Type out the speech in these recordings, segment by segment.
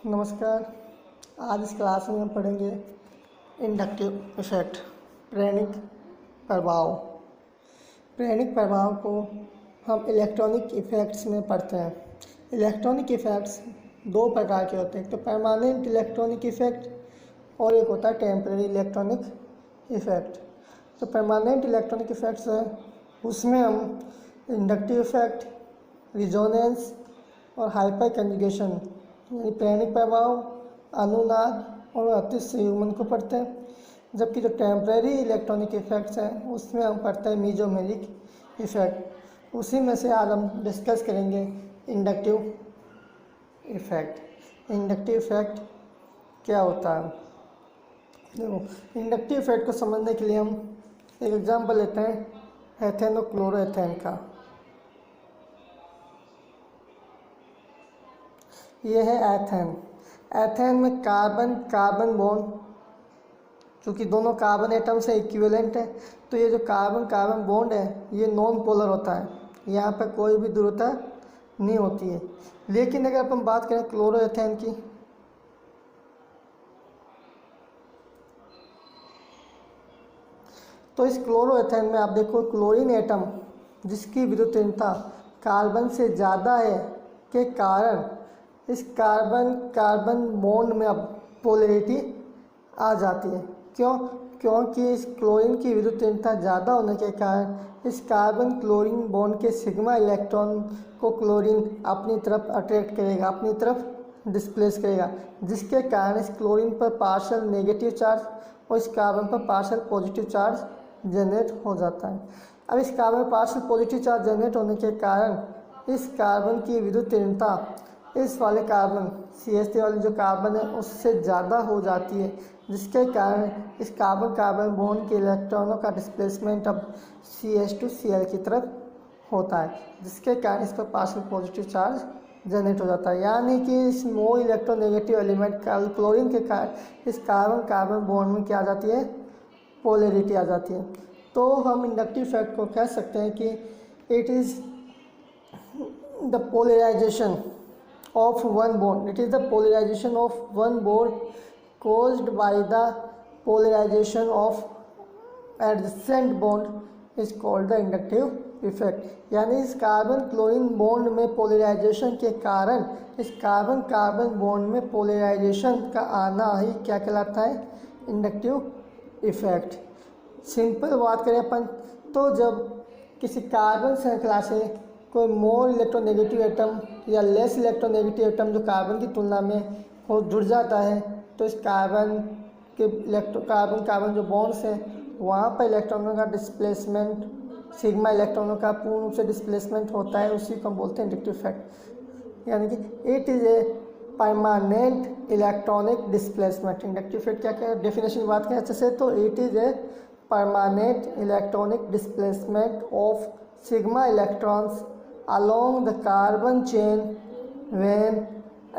नमस्कार। आज इस क्लास में हम पढ़ेंगे इंडक्टिव इफेक्ट, प्रेरणिक प्रभाव। प्रेरणिक प्रभाव को हम इलेक्ट्रॉनिक इफेक्ट्स में पढ़ते हैं। इलेक्ट्रॉनिक इफेक्ट्स दो प्रकार के होते हैं, एक तो परमानेंट इलेक्ट्रॉनिक इफेक्ट और एक होता है टेम्परेरी इलेक्ट्रॉनिक इफेक्ट। तो परमानेंट इलेक्ट्रॉनिक इफेक्ट्स है, उसमें हम इंडक्टिव इफेक्ट, रिजोनेंस और हाइपर कंजुगेशन यानी प्रेरणिक प्रभाव, अनुनाद और अतिसंयुग्मन को पढ़ते हैं। जबकि जो टेम्परेरी इलेक्ट्रॉनिक इफेक्ट्स हैं उसमें हम पढ़ते हैं मीजोमेरिक इफेक्ट। उसी में से आज हम डिस्कस करेंगे इंडक्टिव इफेक्ट। इंडक्टिव इफेक्ट क्या होता है? देखो, इंडक्टिव इफेक्ट को समझने के लिए हम एक एग्जांपल लेते हैं एथेन और क्लोरोएथेन का। ये है एथेन। एथेन में कार्बन कार्बन बॉन्ड, चूँकि दोनों कार्बन एटम से इक्विवेलेंट है, तो ये जो कार्बन कार्बन बॉन्ड है ये नॉन पोलर होता है, यहाँ पर कोई भी ध्रुवता नहीं होती है। लेकिन अगर अपन बात करें क्लोरोएथेन की, तो इस क्लोरोएथेन में आप देखो क्लोरीन एटम जिसकी विद्युतीयता कार्बन से ज़्यादा है के कारण इस कार्बन कार्बन बॉन्ड में अब पोलैरिटी आ जाती है। क्यों? क्योंकि इस क्लोरीन की विद्युतीयता ज़्यादा होने के कारण इस कार्बन क्लोरीन बॉन्ड के सिग्मा इलेक्ट्रॉन को क्लोरीन अपनी तरफ अट्रैक्ट करेगा, अपनी तरफ डिस्प्लेस करेगा, जिसके कारण इस क्लोरीन पर पार्शियल नेगेटिव चार्ज और इस कार्बन पर पार्शियल पॉजिटिव चार्ज जनरेट हो जाता है। अब इस कार्बन में पार्शियल पॉजिटिव चार्ज जनरेट होने के कारण इस कार्बन की विद्युतीयता इस वाले कार्बन CH3 वाली जो कार्बन है उससे ज़्यादा हो जाती है, जिसके कारण इस कार्बन कार्बन बॉन्ड के इलेक्ट्रॉनों का डिस्प्लेसमेंट अब CH2Cl की तरफ होता है, जिसके कारण इस पर पार्शियल पॉजिटिव चार्ज जनरेट हो जाता है। यानी कि इस नो इलेक्ट्रोनेगेटिव एलिमेंट क्लोरीन के कारण इस कार्बन कार्बन बॉन्ड में क्या आ जाती है? पोलैरिटी आ जाती है। तो हम इंडक्टिव इफेक्ट को कह सकते हैं कि it is the polarisation of one bond. It is the polarization of one bond caused by the polarization of adjacent bond is called the inductive effect. यानी इस कार्बन क्लोरीन बॉन्ड में polarisation के कारण इस कार्बन कार्बन बॉन्ड में polarisation का आना ही क्या कहलाता है? Inductive effect. सिंपल बात करें अपन तो जब किसी कार्बन श्रृंखला से कोई मोर इलेक्ट्रोनेगेटिव एटम या लेस इलेक्ट्रोनेगेटिव एटम जो कार्बन की तुलना में हो जुड़ जाता है, तो इस कार्बन के कार्बन कार्बन जो बॉन्ड्स हैं वहाँ पर इलेक्ट्रॉनों का डिस्प्लेसमेंट, सिग्मा इलेक्ट्रॉनों का पूर्ण रूप से डिस्प्लेसमेंट होता है, उसी को हम बोलते हैं इंडक्टिव इफेक्ट। यानी कि it is a permanent electronic displacement. Inductive effect क्या क्या डेफिनेशन की बात करें अच्छे से, तो it is a permanent electronic displacement of sigma electrons along the carbon chain when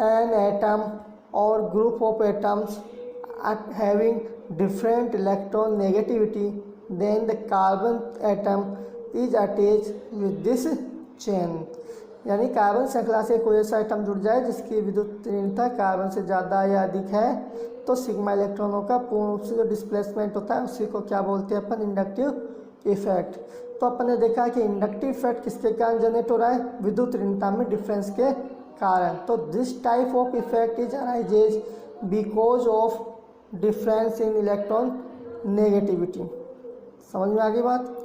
an atom or group of atoms are having different electron negativity then the carbon atom is attached with this chain। यानी carbon श्रृंखला से कोई ऐसा atom जुड़ जाए जिसकी विद्युतीयता carbon से ज़्यादा या अधिक है, तो सिग्मा इलेक्ट्रॉनों का पूर्ण रूप से जो डिस्प्लेसमेंट होता है उसी को क्या बोलते हैं अपन? Inductive effect. तो अपन ने देखा कि इंडक्टिव इफेक्ट किसके कारण जनरेट हो रहा है? विद्युत ऋणता में डिफरेंस के कारण। तो this type of effect is arises because of difference in electron negativity. समझ में आ गई बात?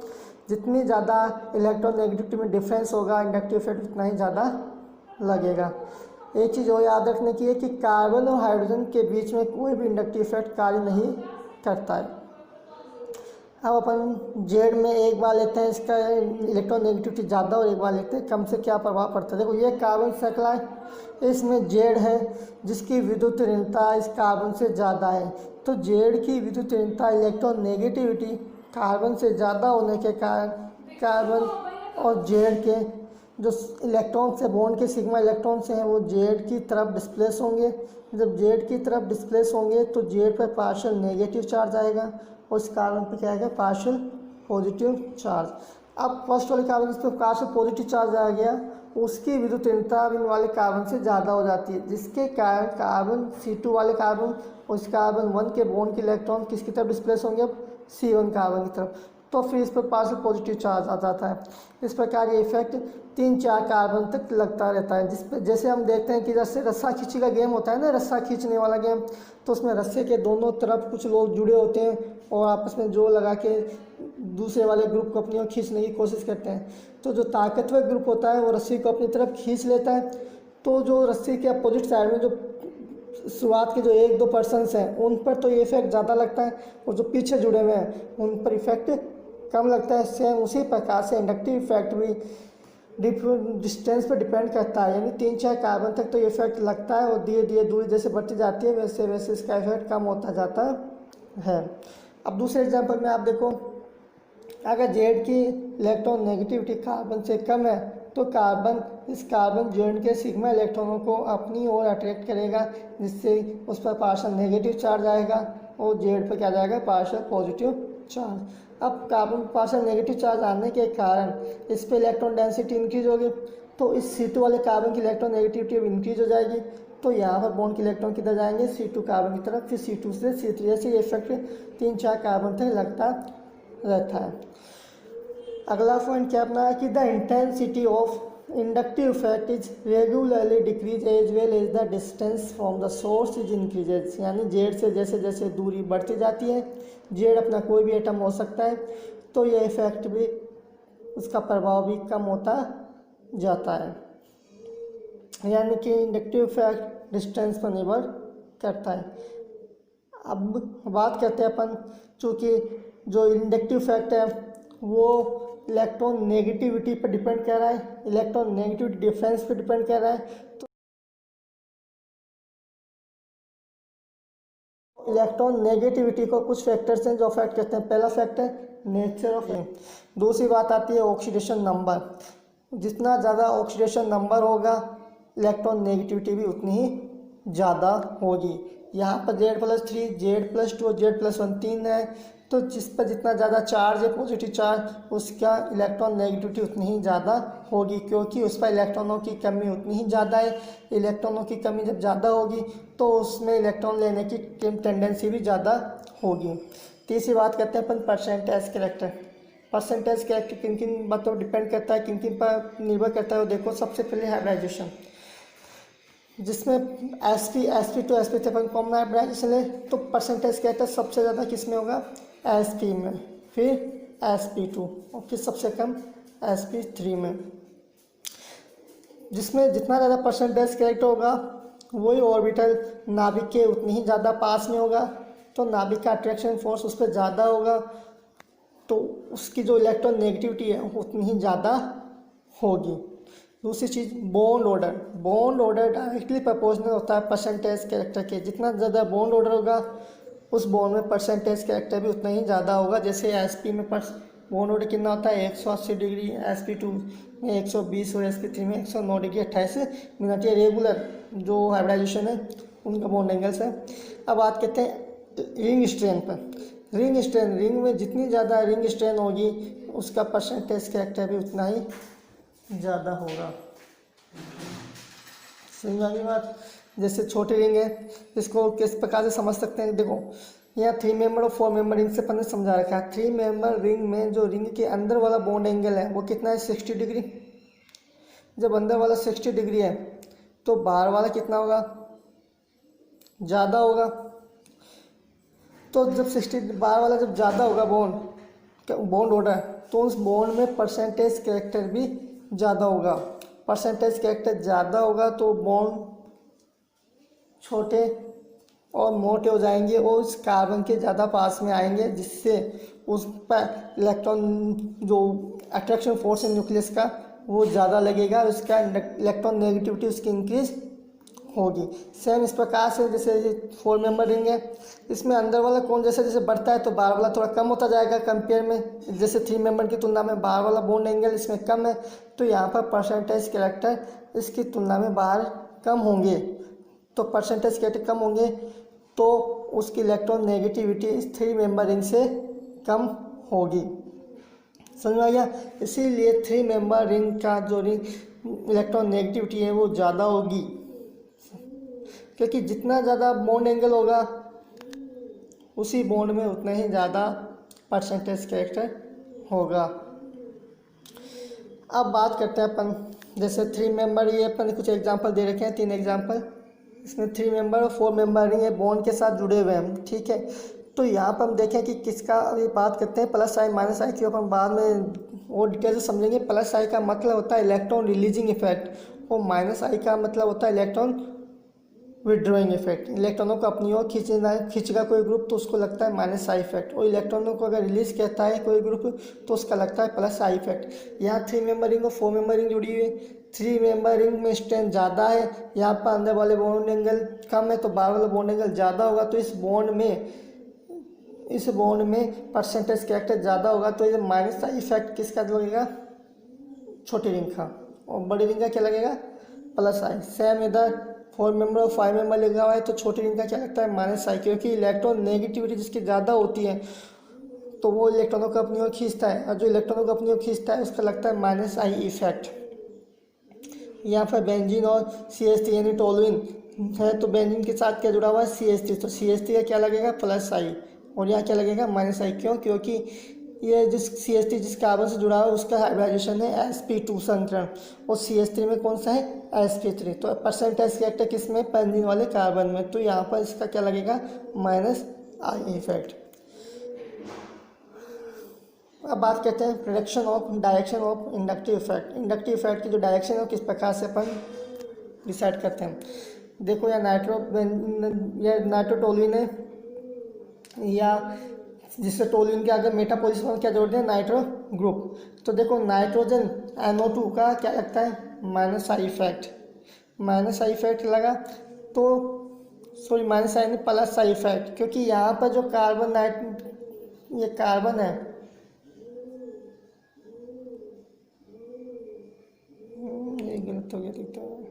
जितनी ज़्यादा इलेक्ट्रॉन नेगेटिविटी में डिफरेंस होगा इंडक्टिव इफेक्ट उतना ही ज़्यादा लगेगा। एक चीज़ और याद रखने की है कि कार्बन और हाइड्रोजन के बीच में कोई भी इंडक्टिव इफेक्ट कार्य नहीं करता है। अब अपन जेड में एक बार लेते हैं, इसका इलेक्ट्रॉन नेगेटिविटी ज़्यादा और एक बार लेते हैं कम, से क्या प्रभाव पड़ता है? देखो, ये कार्बन श्रृंखला है, इसमें जेड है जिसकी विद्युत ऋणता इस कार्बन से ज़्यादा है, तो जेड की विद्युत ऋणता इलेक्ट्रॉन नेगेटिविटी कार्बन से ज़्यादा होने के कारण कार्बन और जेड के जो इलेक्ट्रॉन से बॉन्ड के सिग्मा इलेक्ट्रॉन से हैं वो जेड की तरफ डिस्प्लेस होंगे। जब जेड की तरफ डिस्प्लेस होंगे तो जेड पर पार्शियल नेगेटिव चार्ज आएगा और इस कार्बन पर क्या आएगा? Partial positive charge. अब फर्स्ट वाले कार्बन जिस पर प्रकाश से पॉजिटिव चार्ज आ गया उसकी विद्युत ऋणता अब इन वाले कार्बन से ज़्यादा हो जाती है, जिसके कारण कार्बन C2 वाले कार्बन और इस कार्बन 1 के बॉन्ड के इलेक्ट्रॉन किसकी तरफ डिस्प्लेस होंगे, अब C1 कार्बन की तरफ। तो फिर इस पर पार्शियल पॉजिटिव चार्ज आ जाता है। इस प्रकार ये इफेक्ट 3-4 कार्बन तक लगता रहता है। जिस पर जैसे हम देखते हैं कि जैसे रस्सा खींची का गेम होता है ना, रस्सा खींचने वाला गेम, तो उसमें रस्से के दोनों तरफ कुछ लोग जुड़े होते हैं और आपस में जोर लगा के दूसरे वाले ग्रुप को अपनी ओर खींचने की कोशिश करते हैं। तो जो ताकतवर ग्रुप होता है वो रस्सी को अपनी तरफ खींच लेता है। तो जो रस्सी के अपोजिट साइड में जो शुरुआत के जो 1-2 पर्सन्स हैं उन पर तो ये इफेक्ट ज़्यादा लगता है और जो पीछे जुड़े हुए हैं उन पर इफेक्ट कम लगता है। सेम उसी प्रकार से इंडक्टिव इफेक्ट भी डिस्टेंस पर डिपेंड करता है, यानी 3-4 कार्बन तक तो ये इफेक्ट लगता है और धीरे धीरे दूरी जैसे बढ़ती जाती है वैसे वैसे इसका इफेक्ट कम होता जाता है। अब दूसरे एग्जांपल में आप देखो, अगर जेड की इलेक्ट्रॉन नेगेटिविटी कार्बन से कम है तो इस कार्बन जेड के सिग्मा इलेक्ट्रॉनों को अपनी ओर अट्रैक्ट करेगा, जिससे उस पर पार्शियल नेगेटिव चार्ज आएगा और जेड पर क्या जाएगा, पार्शियल पॉजिटिव चार्ज। अब कार्बन पार्शियल नेगेटिव चार्ज आने के कारण इस पर इलेक्ट्रॉन डेंसिटी इंक्रीज होगी, तो इस C2 वाले कार्बन की इलेक्ट्रॉन नेगेटिविटी अब इंक्रीज हो जाएगी। तो यहाँ पर बॉन्ड के इलेक्ट्रॉन किधर जाएंगे, C2 कार्बन की तरफ, फिर C2 से C3, ऐसे इफेक्ट 3-4 कार्बन तक लगता रहता है। अगला पॉइंट क्या अपना है कि the intensity of inductive effect is regularly decrease as well as the distance from the source is increases, यानी जेड से जैसे जैसे दूरी बढ़ती जाती है, जेड अपना कोई भी एटम हो सकता है, तो ये इफेक्ट भी, उसका प्रभाव भी कम होता जाता है, यानी कि इंडक्टिव इफेक्ट डिस्टेंस पर निर्भर करता है। अब बात करते हैं अपन, चूँकि जो इंडक्टिव इफेक्ट है वो इलेक्ट्रॉन नेगेटिविटी पर डिपेंड कर रहा है, इलेक्ट्रॉन नेगेटिविटी डिफरेंस पर डिपेंड कर रहा है। तो इलेक्ट्रॉन नेगेटिविटी को कुछ फैक्टर्स हैं जो अफेक्ट करते हैं। पहला फैक्टर नेचर ऑफ, दूसरी बात आती है ऑक्सीडेशन नंबर। जितना ज़्यादा ऑक्सीडेशन नंबर होगा इलेक्ट्रॉन नेगेटिविटी भी उतनी ही ज़्यादा होगी। यहाँ पर Z+3, Z+2 और Z+1 3 है, तो जिस पर जितना ज़्यादा चार्ज है पॉजिटिव चार्ज, उसका इलेक्ट्रॉन नेगेटिविटी उतनी ही ज़्यादा होगी, क्योंकि उस पर इलेक्ट्रॉनों की कमी उतनी ही ज़्यादा है। इलेक्ट्रॉनों की कमी जब ज़्यादा होगी तो उसमें इलेक्ट्रॉन लेने की टेंडेंसी भी ज़्यादा होगी। तीसरी बात करते हैं अपन परसेंटेज कैरेक्टर। परसेंटेज कैरेक्टर किन किन बातों पर डिपेंड करता है, किन किन पर निर्भर करता है, वो देखो। सबसे पहले हाइब्रिडाइजेशन, जिसमें sp2 sp3 अपन कॉमन हाइब्रिडाइजेशन है, तो परसेंटेज कैरेक्टर सबसे ज़्यादा किस में होगा, sp में, फिर sp2 और फिर सबसे कम sp3 में। जिसमें जितना ज़्यादा परसेंटेज कैरेक्टर होगा वही ऑर्बिटल नाभिक के उतनी ही ज़्यादा पास में होगा, तो नाभिक का अट्रैक्शन फोर्स उस पर ज़्यादा होगा, तो उसकी जो इलेक्ट्रॉन नेगेटिविटी है उतनी ही ज़्यादा होगी। दूसरी चीज़ बॉन्ड ऑर्डर डायरेक्टली प्रोपोर्शनल होता है परसेंटेज कैरेक्टर के। जितना ज़्यादा बॉन्ड ऑर्डर होगा उस बॉन्ड में परसेंटेज कैरेक्टर भी उतना ही ज़्यादा होगा। जैसे sp में बॉन्ड ऑर्डर कितना होता है 180 डिग्री, sp2 में 120 और sp3 में 109 डिग्री 28 मिनट। ये रेगुलर जो हाइब्रिडाइजेशन है उनका बॉन्ड एंगल्स है। अब बात करते हैं रिंग स्ट्रेन पर। रिंग में जितनी ज़्यादा रिंग स्ट्रेन होगी उसका परसेंटेज कैरेक्टर भी उतना ही ज़्यादा होगा। समझ आ गई बात। जैसे छोटी रिंग है, इसको किस प्रकार से समझ सकते हैं, देखो यहाँ 3 मेंबर और 4 मेंबर रिंग से अपन ने समझा रखा है। 3 मेंबर रिंग में जो रिंग के अंदर वाला बॉन्ड एंगल है वो कितना है 60 डिग्री। जब अंदर वाला 60 डिग्री है तो बाहर वाला कितना होगा, ज़्यादा होगा। तो जब 60 बाहर वाला जब ज़्यादा होगा बॉन्ड ऑर्डर, तो उस बॉन्ड में परसेंटेज कैरेक्टर भी ज़्यादा होगा। परसेंटेज कैरेक्टर ज़्यादा होगा तो बॉन्ड छोटे और मोटे हो जाएंगे और उस कार्बन के ज़्यादा पास में आएंगे, जिससे उस पर इलेक्ट्रॉन जो अट्रैक्शन फोर्स है न्यूक्लियस का वो ज़्यादा लगेगा, उसका इलेक्ट्रॉन नेगेटिविटी उसकी इंक्रीज होगी। सेम इस प्रकार से जैसे 4 मेंबर रिंग है, इसमें अंदर वाला कौन जैसे जैसे बढ़ता है तो बाहर वाला थोड़ा कम होता जाएगा कंपेयर में। जैसे 3 मेंबर की तुलना में बाहर वाला बॉन्ड एंगल इसमें कम है, तो यहाँ पर परसेंटेज कैरेक्टर इसकी तुलना में बाहर कम होंगे। तो परसेंटेज कैरेक्टर कम होंगे तो उसकी इलेक्ट्रॉन नेगेटिविटी इस 3 मेंबर रिंग से कम होगी। समझ में आ गया। इसीलिए 3 मेंबर रिंग का जो रिंग इलेक्ट्रॉन नेगेटिविटी है वो ज़्यादा होगी, क्योंकि जितना ज़्यादा बॉन्ड एंगल होगा उसी बॉन्ड में उतना ही ज़्यादा परसेंटेज कैरेक्टर होगा। अब बात करते हैं अपन, जैसे 3 मेंबर, ये अपन कुछ एग्जांपल दे रखे हैं, 3 एग्जांपल। इसमें 3 मेंबर और 4 मेंबर रिंग है, बॉन्ड के साथ जुड़े हुए हैं, ठीक है। तो यहाँ पर हम देखें कि किसका, अभी बात करते हैं प्लस आई माइनस आई की, अपन बाद में और डिटेल से समझेंगे। प्लस आई का मतलब होता है इलेक्ट्रॉन रिलीजिंग इफेक्ट और माइनस आई का मतलब होता है इलेक्ट्रॉन विड्रॉइंग इफेक्ट। इलेक्ट्रॉनों को अपनी ओर खींचेगा कोई ग्रुप तो उसको लगता है माइनस आई इफेक्ट, और इलेक्ट्रॉनों को अगर रिलीज कहता है कोई ग्रुप तो उसका लगता है प्लस आई इफेक्ट। यहाँ 3 मेंबर रिंग और 4 मेंबर रिंग जुड़ी हुई है। 3 मेंबर रिंग में स्ट्रेंथ ज़्यादा है, यहाँ पर अंदर वाले बॉन्ड एंगल कम है, तो बाहर वाला बॉन्ड एंगल ज़्यादा होगा, तो इस बॉन्ड में परसेंटेज कैरेक्टर ज़्यादा होगा, तो ये माइनस आई इफेक्ट किसका लगेगा, छोटी रिंग का, और बड़ी रिंग का क्या लगेगा, प्लस आई। सेम इधर 4 मेंबर और 5 मेंबर लिखा हुआ है, तो छोटी रिंग का क्या लगता है, माइनस आई, क्योंकि इलेक्ट्रॉन नेगेटिविटी जिसकी ज़्यादा होती है तो वो इलेक्ट्रॉनों को अपनी ओर खींचता है, और जो इलेक्ट्रॉनों को अपनी ओर खींचता है उसका लगता है माइनस आई इफेक्ट। यहाँ पर बेंजीन और CH3 यानी टोलुइन है, तो बेंजीन के साथ क्या जुड़ा हुआ है, CH3, तो CH3 का क्या लगेगा, प्लस आई, और यहाँ क्या लगेगा, माइनस आई। क्यों, क्योंकि ये जिस CH3 जिस कार्बन से जुड़ा हुआ है उसका हाइब्रिडाइजेशन है sp2 संकरण, और CH3 में कौन सा है, sp3, तो परसेंटेज कैरेक्टर किस में, बेंजीन वाले कार्बन में, तो यहाँ पर इसका क्या लगेगा, माइनस आई इफेक्ट। अब बात करते हैं prediction of direction of inductive effect. Inductive effect की जो डायरेक्शन है किस प्रकार से अपन डिसाइड करते हैं। देखो या नाइट्रोटोलुइन है, या जिससे टोलुइन के आगे मेटा पोजीशन क्या जोड़ दें, नाइट्रो ग्रुप। तो देखो नाइट्रोजन NO2 का क्या लगता है, minus I effect, minus I effect लगा, तो सॉरी माइनस आई नहीं प्लस आई इफेक्ट, क्योंकि यहाँ पर जो कार्बन ये कार्बन है, ये गलत हो गया दिखता है।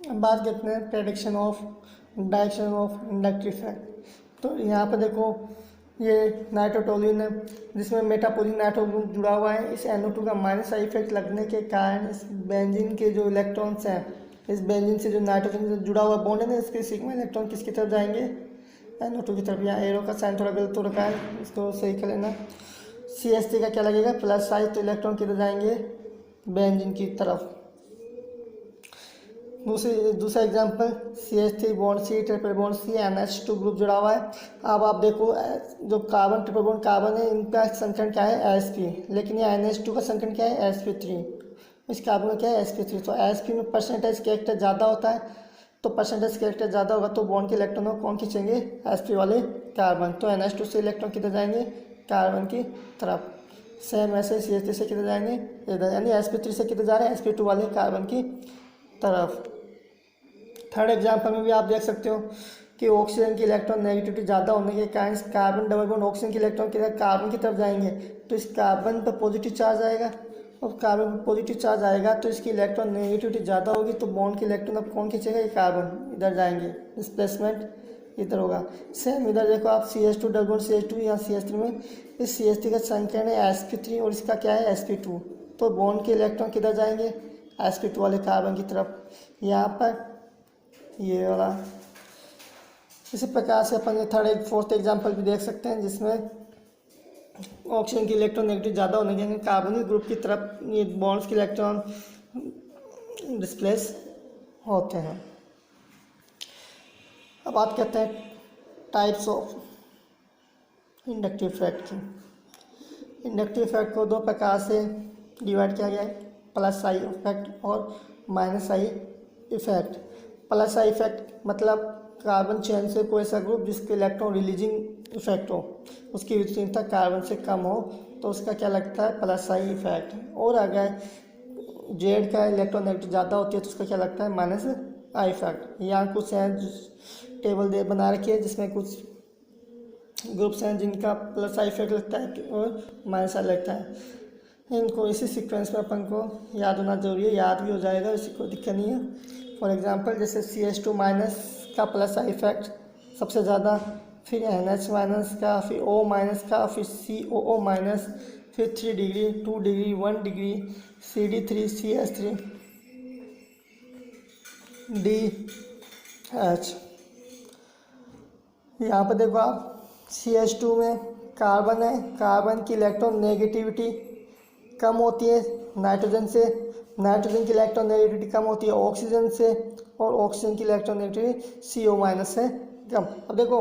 अब बात करते हैं prediction of direction of inductive effect. तो यहाँ पर देखो ये नाइट्रोटोलुइन है जिसमें मेटापोलिन नाइट्रो ग्रुप जुड़ा हुआ है। इस NO2 का माइनस आई इफेक्ट लगने के कारण इस बेंजीन के जो इलेक्ट्रॉन्स हैं, इस बेंजीन से जो नाइट्रोजन से जुड़ा हुआ बॉन्ड है ना, इसके सिग्मा इलेक्ट्रॉन किसकी तरफ जाएंगे, NO2 की तरफ। यहाँ एरो का साइन थोड़ा गलत हो रखा है, इसको सही कर लेना। CH3 का क्या लगेगा, प्लस आई, तो इलेक्ट्रॉन किधर जाएंगे, बेंजीन की तरफ। दूसरा example CH3 bond C triple bond C NH2 group जुड़ा हुआ है। अब आप देखो जो कार्बन ट्रिपल बॉन्ड कार्बन है इनका संकरण क्या है, sp, लेकिन ये NH2 का संकरण क्या है, sp3। इस कार्बन का क्या है, sp3। तो sp में परसेंटेज कैरेक्टर ज़्यादा होता है, तो परसेंटेज कैरेक्टर ज़्यादा होगा तो बॉन्ड के इलेक्ट्रॉनों को कौन खींचेंगे, sp वाले कार्बन। तो NH2 से इलेक्ट्रॉन किधर जाएंगे, कार्बन की तरफ। सेम ऐसे CH3 से किधर जाएंगे इधर, यानी sp3 से किधर जा रहे हैं, sp2 वाले कार्बन की तरफ। थर्ड एग्जाम्पल में भी आप देख सकते हो कि ऑक्सीजन की इलेक्ट्रॉन नेगेटिविटी ज़्यादा होने के कारण कार्बन डबल बॉन्ड ऑक्सीजन के इलेक्ट्रॉन किधर, कार्बन की तरफ जाएंगे, तो इस कार्बन पर पॉजिटिव चार्ज आएगा, और कार्बन पर पॉजिटिव चार्ज आएगा तो इसकी इलेक्ट्रॉन नेगेटिविटी ज़्यादा होगी, तो बॉन्ड के इलेक्ट्रॉन अब कौन खींचेगा, ये कार्बन इधर जाएंगे, डिस्प्लेसमेंट इधर होगा। सेम इधर देखो आप CH2 डबल बॉन्ड CH2, यहाँ CH3 में इस CH3 का संकरण है sp3 और इसका क्या है, sp2, तो बॉन्ड के इलेक्ट्रॉन किधर जाएंगे, sp2 वाले कार्बन की तरफ। यहाँ पर ये वाला। इसी प्रकार से अपन थर्ड फोर्थ एग्जांपल भी देख सकते हैं जिसमें ऑक्सीजन की इलेक्ट्रॉन नेगेटिव ज़्यादा होने के कार्बोनिल ग्रुप की तरफ ये बॉन्ड्स के इलेक्ट्रॉन डिस्प्लेस होते हैं। अब बात करते हैं टाइप्स ऑफ इंडक्टिव इफेक्ट की। इंडक्टिव इफेक्ट को दो प्रकार से डिवाइड किया गया है, प्लस आई इफेक्ट और minus I effect. Plus I effect मतलब कार्बन चेन से कोई ऐसा ग्रुप जिसके इलेक्ट्रॉन रिलीजिंग इफेक्ट हो, उसकी विद्युतीयता कार्बन से कम हो, तो उसका क्या लगता है, प्लस आई इफेक्ट। और अगर जेड का इलेक्ट्रॉन नेगेटिव ज़्यादा होती है तो उसका क्या लगता है, माइनस आई इफेक्ट। यहाँ कुछ है टेबल दे बना रखी है जिसमें कुछ ग्रुप्स हैं जिनका प्लस आई इफेक्ट लगता है और माइनस आई लगता है। इनको इसी सीक्वेंस में अपन को याद होना जरूरी है, याद भी हो जाएगा, इसी को दिक्कत नहीं है। फॉर एग्जांपल जैसे CH2 माइनस का प्लस आई इफेक्ट सबसे ज़्यादा, फिर NH माइनस का, फिर O माइनस का, फिर COO माइनस, फिर 3 degree, 2 degree, 1 degree, CD3, CH3, DH। यहाँ पर देखो आप CH2 में कार्बन है, कार्बन की इलेक्ट्रॉन नेगेटिविटी कम होती है नाइट्रोजन से, नाइट्रोजन की इलेक्ट्रॉन नेगेटिविटी कम होती है ऑक्सीजन से, और ऑक्सीजन की इलेक्ट्रॉन नेगेटिविटी CO माइनस से कम। अब देखो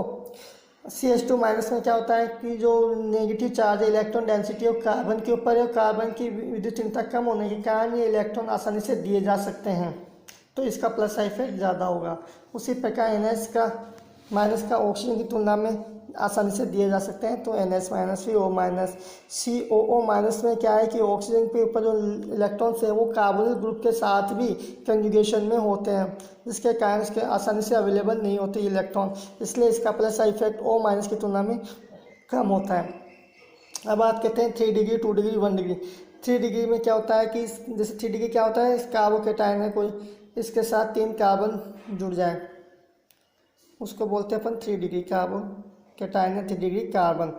CH2 माइनस में क्या होता है कि जो नेगेटिव चार्ज है, इलेक्ट्रॉन डेंसिटी है, कार्बन के ऊपर है, कार्बन की विद्युतीयता कम होने के कारण ये इलेक्ट्रॉन आसानी से दिए जा सकते हैं, तो इसका प्लस इफेक्ट ज़्यादा होगा। उसी प्रकार NH का माइनस का ऑक्सीजन की तुलना में आसानी से दिए जा सकते हैं, तो NH माइनस, फिर O माइनस। COO माइनस में क्या है कि ऑक्सीजन के ऊपर जो इलेक्ट्रॉन्स हैं वो कार्बोनिल ग्रुप के साथ भी कंजुगेशन में होते हैं, जिसके कारण इसके आसानी से अवेलेबल नहीं होते इलेक्ट्रॉन, इसलिए इसका प्लस इफेक्ट O माइनस की तुलना में कम होता है। अब बात करते हैं 3 डिग्री, 2 डिग्री, 1 डिग्री। 3 डिग्री में क्या होता है कि जैसे 3 डिग्री क्या होता है, इस कार्बोकेटायन है कोई, इसके साथ 3 कार्बन जुड़ जाए, उसको बोलते हैं अपन 3 डिग्री कार्बोकेटायन है, 3 डिग्री कार्बन।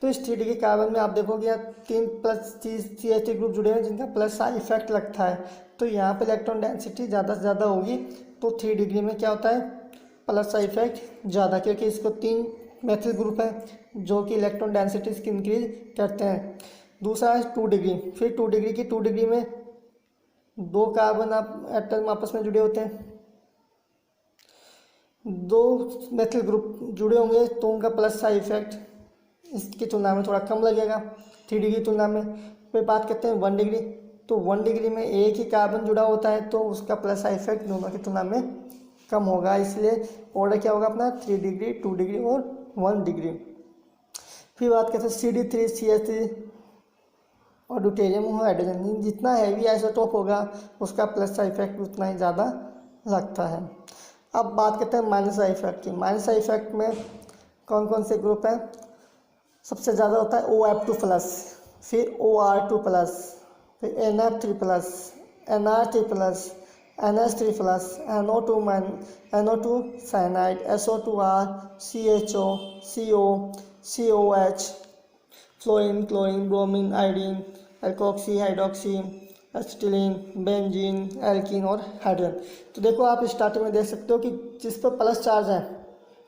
तो इस 3 डिग्री कार्बन में आप देखोगे यहाँ 3 प्लस CH3 ग्रुप जुड़े हुए हैं जिनका प्लस आई इफेक्ट लगता है, तो यहाँ पे इलेक्ट्रॉन डेंसिटी ज़्यादा से ज़्यादा होगी, तो 3 डिग्री में क्या होता है, प्लस आई इफेक्ट ज़्यादा, क्योंकि इसको 3 मेथिल ग्रुप है जो कि इलेक्ट्रॉन डेंसिटी इसकी इंक्रीज करते हैं। दूसरा है 2 डिग्री, फिर 2 डिग्री की 2 डिग्री में 2 कार्बन एटम आपस में जुड़े होते हैं, 2 मेथिल ग्रुप जुड़े होंगे, तो उनका प्लस आई इफेक्ट इसकी तुलना में थोड़ा कम लगेगा 3 डिग्री की तुलना में। फिर बात करते हैं 1 डिग्री, तो 1 डिग्री में एक ही कार्बन जुड़ा होता है, तो उसका प्लस आई इफेक्ट दोनों की तुलना में कम होगा, इसलिए ऑर्डर क्या होगा अपना 3 डिग्री, 2 डिग्री और 1 डिग्री। फिर बात करते हैं CD3, CH3 और ड्यूटेरियम और हाइड्रोजन, जितना हैवी आइसोटोप होगा उसका प्लस आई इफेक्ट उतना ही ज़्यादा लगता है। अब बात करते हैं माइनस आई इफेक्ट की। माइनस आई इफेक्ट में कौन कौन से ग्रुप हैं, सबसे ज़्यादा होता है OF2 प्लस, फिर OR2 प्लस, फिर NF3 plus, NR3 plus, NH3 plus, NO2 cyanide, SO2R, CHO, CO, COH, fluorine, chlorine, bromine, iodine, alkoxy, hydroxy, acetylene, benzene, alkene और हाइड्रोजन। तो देखो आप स्टार्टिंग में देख सकते हो कि जिस पर प्लस चार्ज है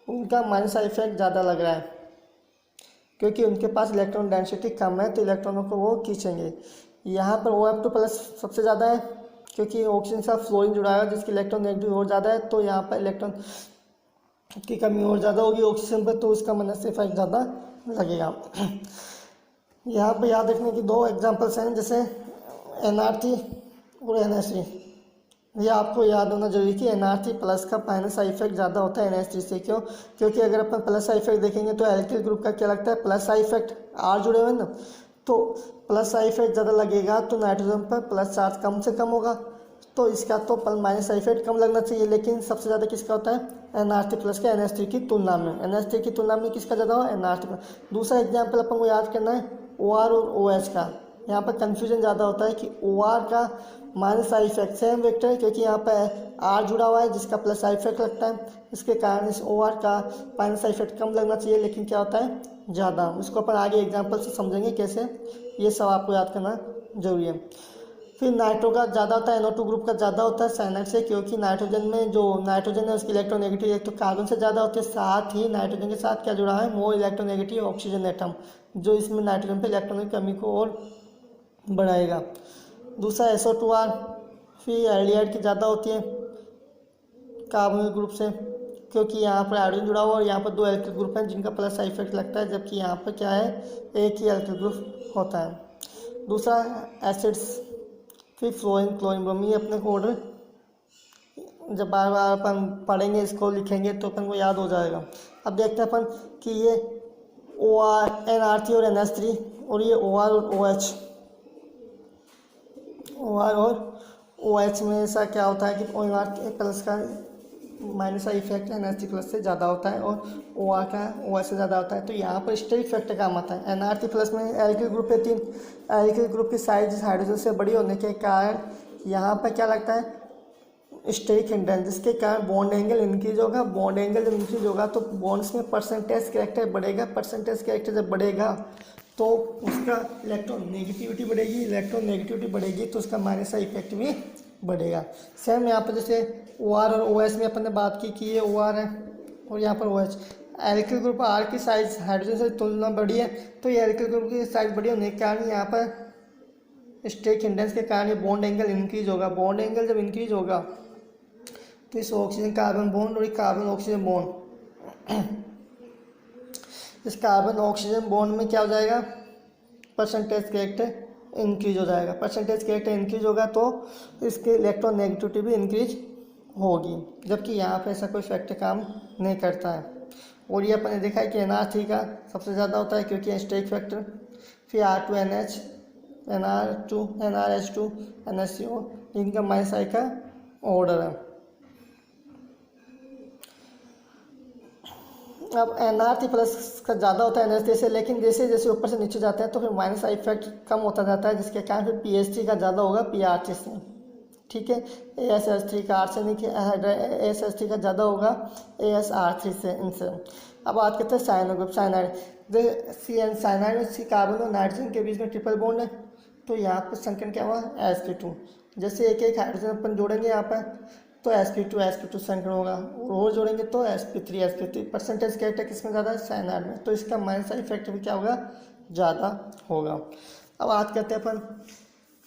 उनका माइनस इफेक्ट ज़्यादा लग रहा है, क्योंकि उनके पास इलेक्ट्रॉन डेंसिटी कम है, तो इलेक्ट्रॉनों को वो खींचेंगे। यहाँ पर OF2 प्लस सबसे ज़्यादा है, क्योंकि ऑक्सीजन के साथ फ्लोरीन जुड़ा है जिसकी इलेक्ट्रॉन नेगेटिव और ज़्यादा है, तो यहाँ पर इलेक्ट्रॉन की कमी और ज़्यादा होगी ऑक्सीजन पर, तो उसका माइनस इफेक्ट ज़्यादा लगेगा। यहाँ पर याद रखने की 2 एग्जांपल्स हैं, जैसे NR3 और NH3। ये आपको याद होना जरूरी कि NR3 प्लस का माइनस आई इफेक्ट ज़्यादा होता है NH3 से। क्यों? क्योंकि अगर अपन प्लस आई इफेक्ट देखेंगे तो एल्किल ग्रुप का क्या लगता है, प्लस आई इफेक्ट, R जुड़े हुए ना, तो प्लस आई इफेक्ट ज़्यादा लगेगा, तो नाइट्रोजन पर प्लस चार्ज कम से कम होगा, तो इसका तो माइनस आई इफेक्ट कम लगना चाहिए। लेकिन सबसे ज़्यादा किसका होता है, NR3 प्लस का NH3 की तुलना में। NH3 की तुलना में किसका ज़्यादा हो, NR3 प्लस। दूसरा एग्जाम्पल अपन को याद करना है OR और OH का। यहाँ पर कन्फ्यूजन ज़्यादा होता है कि OR का minus I effect same vector है, क्योंकि यहाँ पर R जुड़ा हुआ है जिसका प्लस आई इफेक्ट लगता है, इसके कारण इस OR का माइनस आई इफेक्ट कम लगना चाहिए, लेकिन क्या होता है ज़्यादा। इसको अपन आगे एग्जाम्पल से समझेंगे कैसे, ये सब आपको याद करना जरूरी है। फिर नाइट्रो का ज़्यादा होता है, NO2 ग्रुप का ज़्यादा होता है साइनाइड से, क्योंकि नाइट्रोजन में जो नाइट्रोजन है उसकी इलेक्ट्रोनेगेटिव एक तो कार्बन से ज़्यादा होती है, साथ ही नाइट्रोजन के साथ क्या जुड़ा है, मोर इलेक्ट्रोनेगेटिव ऑक्सीजन एटम, जो इसमें नाइट्रोजन पे इलेक्ट्रॉन की कमी को और बढ़ाएगा। दूसरा SO2R, फिर एल्डिहाइड की ज़्यादा होती है कार्बोनिल ग्रुप से, क्योंकि यहाँ पर हाइड्रोजन जुड़ा हुआ और यहाँ पर 2 एल्किल ग्रुप हैं जिनका प्लस आई इफेक्ट लगता है, जबकि यहाँ पर क्या है, एक ही एल्किल ग्रुप होता है। दूसरा एसिड्स, फिर फ्लोरीन, क्लोरीन, ब्रोमीन, अपने को ऑर्डर जब बार बार अपन पढ़ेंगे इसको लिखेंगे तो अपन को याद हो जाएगा। अब देखते हैं अपन कि ये OR NR3 और NH3 और ये OR और OH, OR और OH में ऐसा क्या होता है कि OR प्लस का माइनस का इफेक्ट NH3 प्लस से ज़्यादा होता है और OR का OH से ज़्यादा होता है। तो यहाँ पर स्टेरिक फैक्टर काम आता है। NR3 प्लस में एल्किल ग्रुप है 3, एल्किल ग्रुप की साइज हाइड्रोजन से बड़ी होने के कारण यहाँ पर क्या लगता है स्टेरिक हिंड्रेंस, जिसके कारण बॉन्ड एंगल इंक्रीज होगा। बॉन्ड एंगल जब इंक्रीज होगा तो बॉन्ड्स में परसेंटेज कैरेक्टर बढ़ेगा। परसेंटेज कैरेक्टर जब बढ़ेगा तो उसका इलेक्ट्रॉन नेगेटिविटी बढ़ेगी, इलेक्ट्रॉन नेगेटिविटी बढ़ेगी तो उसका माइनस का इफेक्ट भी बढ़ेगा। सेम यहाँ पर जैसे OR और OH में अपन ने बात की कि ये OR है और यहाँ पर OH। एल्किल ग्रुप R की साइज हाइड्रोजन से तुलना बड़ी है, तो ये एल्किल ग्रुप की साइज बड़ी होने के कारण यहाँ पर स्टेरिक हिंड्रेंस के कारण ये बॉन्ड एंगल इंक्रीज होगा। बॉन्ड एंगल जब इंक्रीज होगा तो इस ऑक्सीजन कार्बन बॉन्ड और ये कार्बन ऑक्सीजन बॉन्ड, इस कार्बन ऑक्सीजन बॉन्ड में क्या हो जाएगा परसेंटेज कैरेक्टर इंक्रीज हो जाएगा। परसेंटेज कैरेक्टर इंक्रीज होगा तो इसके इलेक्ट्रॉन नेगेटिविटी भी इंक्रीज होगी, जबकि यहाँ पे ऐसा कोई फैक्टर काम नहीं करता है। और ये अपन ने देखा है कि NR3 का सबसे ज़्यादा होता है क्योंकि स्टेरिक फैक्टर, फिर R2NH, NR2, NRH2, NHCO, इनका माइनस आई का ऑर्डर है। अब NR3 प्लस का ज़्यादा होता है NH3 से, लेकिन जैसे जैसे ऊपर से नीचे जाते हैं तो फिर माइनस का इफेक्ट कम होता जाता है, जिसके कारण फिर PH3 का ज़्यादा होगा PR3 से। ठीक है, ASH3 का R से नहीं किया, ASH3 का ज़्यादा होगा ASR3 से, इनसे। अब बात करते हैं साइनो ग्रुप, साइनाइड। साइनाइड में कार्बन और नाइट्रोजन के बीच में ट्रिपल बॉन्ड है, तो यहाँ पर संकरण क्या हुआ sp2। जैसे एक एक हाइड्रोजन अपन जोड़ेंगे यहाँ पर तो sp2 संकरण होगा, और जोड़ेंगे तो sp3 परसेंटेज कैरेक्टर किसमें ज़्यादा है साइनाइड में, तो इसका माइनस इफेक्ट भी क्या होगा ज़्यादा होगा। अब बात करते हैं अपन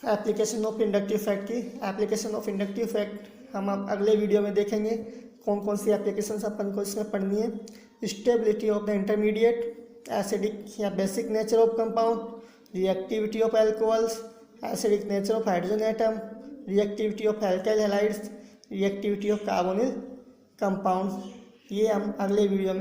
एप्लीकेशन ऑफ इंडक्टिव इफेक्ट की। एप्लीकेशन ऑफ इंडक्टिव इफेक्ट हम अब अगले वीडियो में देखेंगे कौन कौन सी एप्लीकेशन अपन को इसमें पढ़नी है। Stability of the intermediate, acidic या basic nature of compound, reactivity of alcohols, acidic nature of hydrogen atom, reactivity of alkyl halides, reactivity of carbonyl compounds. ये हम अगले वीडियो में